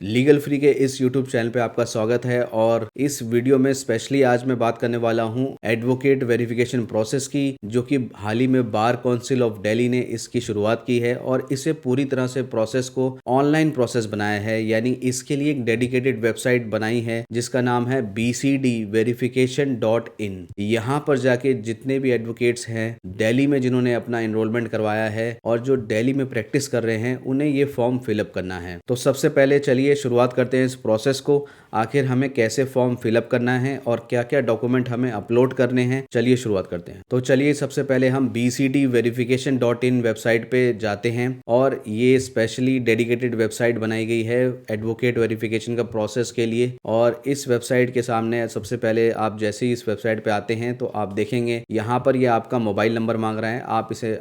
Legal free के इस YouTube channel पे आपका स्वागत है और इस वीडियो में स्पेशली आज मैं बात करने वाला हूं एडवोकेट वेरिफिकेशन प्रोसेस की, जो कि हाल ही में बार काउंसिल ऑफ दिल्ली ने इसकी शुरुआत की है और इसे पूरी तरह से प्रोसेस को ऑनलाइन प्रोसेस बनाया है। यानी इसके लिए एक डेडिकेटेड वेबसाइट बनाई है जिसका नाम है bcdverification.in। यहाँ पर जाके जितने भी एडवोकेट्स हैं दिल्ली में जिन्होंने अपना एनरोलमेंट करवाया है और जो दिल्ली में प्रैक्टिस कर रहे हैं उन्हें ये फॉर्म फिलअप करना है। तो सबसे पहले चलिए शुरुआत करते हैं इस प्रोसेस को। आखिर हमें कैसे फॉर्म फिलअप करना है और क्या क्या डॉक्यूमेंट हमें अपलोड करने हैं, चलिए शुरुआत करते हैं। तो चलिए सबसे पहले हम bcdverification.in वेबसाइट पे जाते हैं और ये स्पेशली डेडिकेटेड वेबसाइट बनाई गई है एडवोकेट वेरिफिकेशन का प्रोसेस के लिए। और इस वेबसाइट के सामने सबसे पहले आप जैसे ही इस वेबसाइट पे आते हैं तो आप देखेंगे यहाँ पर ये आपका मोबाइल नंबर मांग रहा है।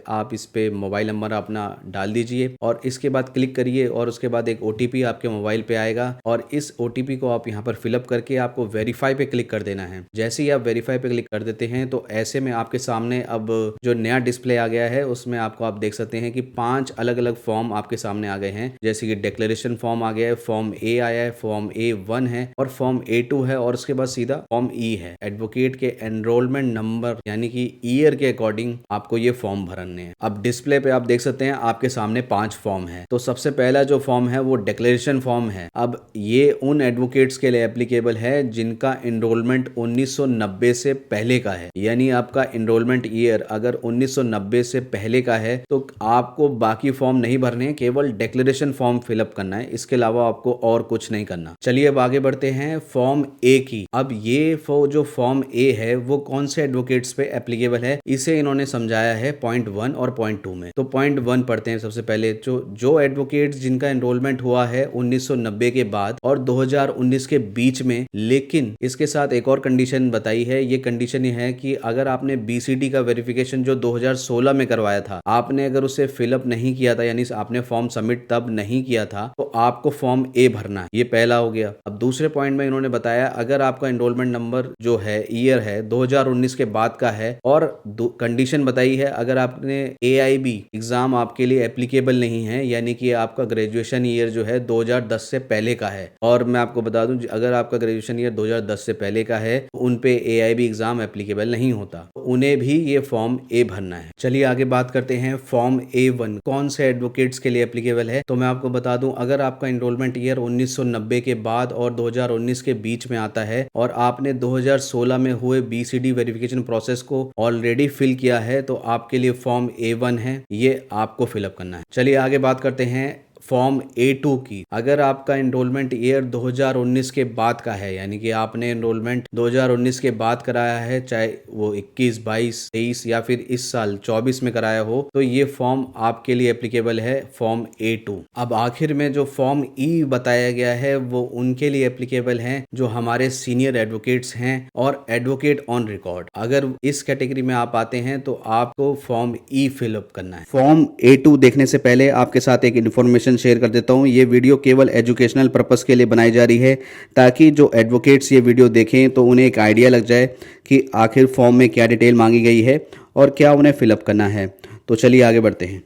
आप इस पे मोबाइल नंबर अपना डाल दीजिए और इसके बाद क्लिक करिए और उसके बाद एक OTP आपके मोबाइल पे आएगा और इस OTP को आप यहाँ पर फिलअप करके आपको वेरीफाई पे क्लिक कर देना है। जैसे ही आप वेरीफाई पे क्लिक कर देते हैं तो ऐसे में आपके सामने अब जो नया डिस्प्ले आ गया है उसमें आप देख सकते हैं कि 5 अलग अलग फॉर्म आपके सामने आ गए हैं। जैसे कि डिक्लेरेशन फॉर्म आ गया है, फॉर्म A आया है, फॉर्म A1 है और फॉर्म A2 है और उसके बाद सीधा फॉर्म E है। एडवोकेट के एनरोलमेंट नंबर यानी कि ईयर के अकॉर्डिंग आपको ये फॉर्म भरने हैं। अब डिस्प्ले पे आप देख सकते हैं आपके सामने 5 फॉर्म है। तो सबसे पहला जो फॉर्म है वो डिक्लेरेशन फॉर्म है। अब ये उन एडवोकेट्स के लिए एप्लीकेबल है जिनका एनरोलमेंट 1990 से पहले का है। यानी आपका एनरोलमेंट ईयर अगर 1990 से पहले का है तो आपको बाकी फॉर्म नहीं भरने हैं, केवल डिक्लेरेशन फॉर्म फिलअप करना है। इसके अलावा आपको और कुछ नहीं करना। चलिए अब आगे बढ़ते हैं फॉर्म ए की। अब ये जो फॉर्म ए है वो कौन से एडवोकेट्स पे एप्लीकेबल है, इसे इन्होंने समझाया है पॉइंट 1 और पॉइंट 2 में। तो पॉइंट 1 पढ़ते हैं सबसे पहले। जो एडवोकेट्स जिनका एनरोलमेंट हुआ है 1990 के बाद और 2019 के बीच में, लेकिन इसके साथ एक और कंडीशन बताई है। ये कंडीशन ये है कि अगर आपने BCD का वेरिफिकेशन जो 2016 में करवाया था, आपने अगर उसे फिलअप नहीं किया था, यानी आपने फॉर्म सबमिट तब नहीं किया था, तो आपको फॉर्म ए भरना है। ये पहला हो गया। अब दूसरे पॉइंट में इन्होंने बताया अगर आपका एनरोलमेंट नंबर जो है ईयर है 2019 के बाद का है और कंडीशन बताई है अगर आपने AIB एग्जाम आपके लिए एप्लीकेबल नहीं है, यानी कि आपका ग्रेजुएशन ईयर जो है 2010 से पहले का है। और मैं आपको बता दूं अगर आपका ग्रेजुएशन ईयर 2010 से पहले का है तो उन पे AIB एग्जाम एप्लीकेबल नहीं होता, उन्हें भी ये फॉर्म ए भरना है। चलिए आगे बात करते हैं फॉर्म A1 कौन से एडवोकेट्स के लिए एप्लीकेबल है। तो मैं आपको बता दूं अगर आपका एनरोलमेंट ईयर 1990 के बाद और 2019 के बीच में आता है और आपने 2016 में हुए BCD वेरिफिकेशन प्रोसेस को ऑलरेडी फिल किया है तो आपके लिए फॉर्म A1 है, ये आपको फिलअप करना है। चलिए आगे बात करते हैं फॉर्म A2 की। अगर आपका एनरोलमेंट ईयर 2019 के बाद का है, यानी कि आपने एनरोलमेंट 2019 के बाद कराया है, चाहे वो 21, 22, 23 या फिर इस साल 24 में कराया हो, तो ये फॉर्म आपके लिए एप्लीकेबल है, फॉर्म A2। अब आखिर में जो फॉर्म E बताया गया है वो उनके लिए एप्लीकेबल है जो हमारे सीनियर एडवोकेट्स हैं और एडवोकेट ऑन रिकॉर्ड। अगर इस कैटेगरी में आप आते हैं तो आपको फॉर्म E फिलअप करना है। फॉर्म A2 देखने से पहले आपके साथ एक इन्फॉर्मेशन शेयर कर देता हूं। ये वीडियो केवल एजुकेशनल पर्पस के लिए बनाई जा रही है ताकि जो एडवोकेट्स ये वीडियो देखें तो उन्हें एक आइडिया लग जाए कि आखिर फॉर्म में क्या डिटेल मांगी गई है और क्या उन्हें फिलअप करना है। तो चलिए आगे बढ़ते हैं।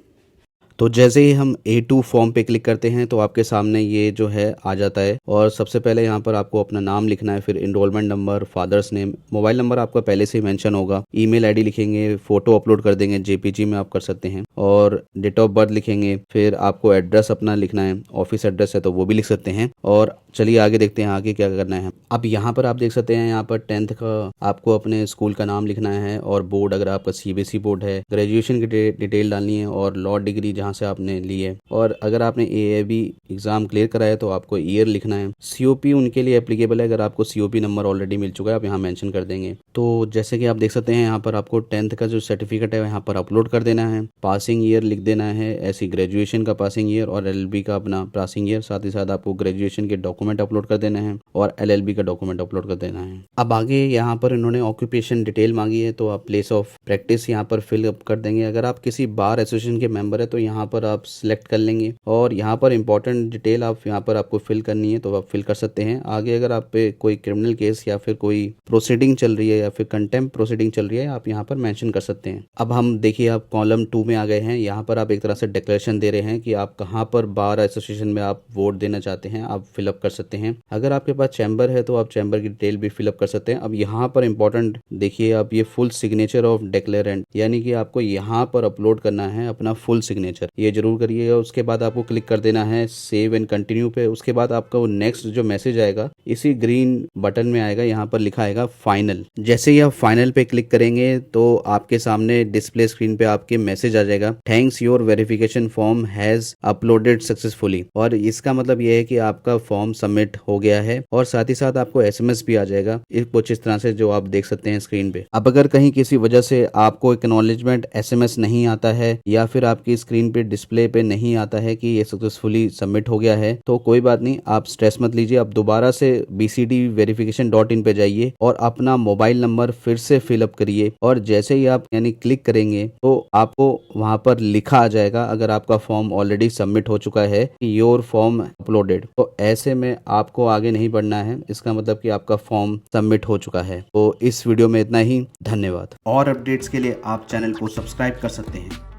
तो जैसे ही हम A2 फॉर्म पे क्लिक करते हैं तो आपके सामने ये जो है आ जाता है और सबसे पहले यहाँ पर आपको अपना नाम लिखना है, फिर enrolment number, father's name, mobile number आपका पहले से ही मेंशन होगा, ईमेल आईडी लिखेंगे, फोटो अपलोड कर देंगे, JPG में आप कर सकते हैं, और डेट ऑफ बर्थ लिखेंगे। फिर आपको एड्रेस अपना लिखना है, ऑफिस एड्रेस है तो वो भी लिख सकते हैं। और चलिए आगे देखते हैं आगे क्या करना है। अब यहाँ पर आप देख सकते हैं यहाँ पर 10th का आपको अपने स्कूल का नाम लिखना है और बोर्ड अगर आपका CBSE बोर्ड है, ग्रेजुएशन की डिटेल डालनी है और लॉ डिग्री जहाँ से आपने ली है, और अगर आपने AIB एग्जाम क्लियर करा है तो आपको ईयर लिखना है। COP उनके लिए एप्लीकेबल है, अगर आपको COP नंबर ऑलरेडी मिल चुका है आप यहाँ मेंशन कर देंगे। तो जैसे कि आप देख सकते हैं यहाँ पर आपको 10th का जो सर्टिफिकेट है यहाँ पर अपलोड कर देना है, पासिंग ईयर लिख देना है, ऐसी ग्रेजुएशन का पासिंग ईयर और LLB का अपना पासिंग ईयर, साथ ही साथ आपको ग्रेजुएशन के डॉक्यूमेंट अपलोड कर देना है और LLB का डॉक्यूमेंट अपलोड कर देना है। अब आगे यहाँ पर इन्होंने ऑक्यूपेशन डिटेल मांगी है तो आप प्लेस ऑफ प्रैक्टिस यहाँ पर फिल अप कर देंगे। अगर आप किसी बार एसोसिएशन के मेंबर है तो यहाँ यहाँ पर आप सिलेक्ट कर लेंगे और यहाँ पर इंपॉर्टेंट डिटेल आप यहाँ पर आपको फिल करनी है तो आप फिल कर सकते हैं। आगे अगर आप पे कोई क्रिमिनल केस या फिर कोई प्रोसीडिंग चल रही है या फिर कंटेम्प्ट प्रोसीडिंग चल रही है, आप यहाँ पर मेंशन कर सकते हैं। अब हम देखिए आप कॉलम 2 में आ गए हैं। यहाँ पर आप एक तरह से डिक्लेरेशन दे रहे हैं कि आप कहाँ पर बार एसोसिएशन में आप वोट देना चाहते हैं, आप फिलअप कर सकते हैं। अगर आपके पास चैम्बर है तो आप चैम्बर की डिटेल भी फिलअप कर सकते हैं। अब यहाँ पर इंपॉर्टेंट देखिए आप ये फुल सिग्नेचर ऑफ डिक्लेरेंट, यानी कि आपको यहाँ पर अपलोड करना है अपना फुल सिग्नेचर, ये जरूर करिएगा। उसके बाद आपको क्लिक कर देना है सेव एंड कंटिन्यू पे। उसके बाद आपको नेक्स्ट जो मैसेज आएगा इसी ग्रीन बटन में आएगा, यहाँ पर लिखा आएगा फाइनल। जैसे ही आप फाइनल पे क्लिक करेंगे तो आपके सामने डिस्प्ले स्क्रीन पे आपके मैसेज आ जाएगा, thanks your verification form has uploaded successfully. और इसका मतलब ये है कि आपका फॉर्म सबमिट हो गया है और साथ ही साथ आपको एसएमएस भी आ जाएगा कुछ इस तरह से जो आप देख सकते हैं स्क्रीन पे। अब अगर कहीं किसी वजह से आपको एक्नॉलेजमेंट एसएमएस नहीं आता है या फिर आपकी स्क्रीन पे डिस्प्ले पे नहीं आता है कि ये सक्सेसफुली सबमिट हो गया है तो कोई बात नहीं, आप स्ट्रेस मत लीजिए। आप दोबारा से bcdverification.in पे जाइए और अपना मोबाइल नंबर फिर से फिलअप करिए और जैसे ही आप यानी क्लिक करेंगे तो आपको वहां पर लिखा आ जाएगा अगर आपका फॉर्म ऑलरेडी सबमिट हो चुका है कि योर फॉर्म अपलोडेड। तो ऐसे में आपको आगे नहीं बढ़ना है, इसका मतलब कि आपका फॉर्म सबमिट हो चुका है। तो इस वीडियो में इतना ही, धन्यवाद। और अपडेट्स के लिए आप चैनल को सब्सक्राइब कर सकते हैं।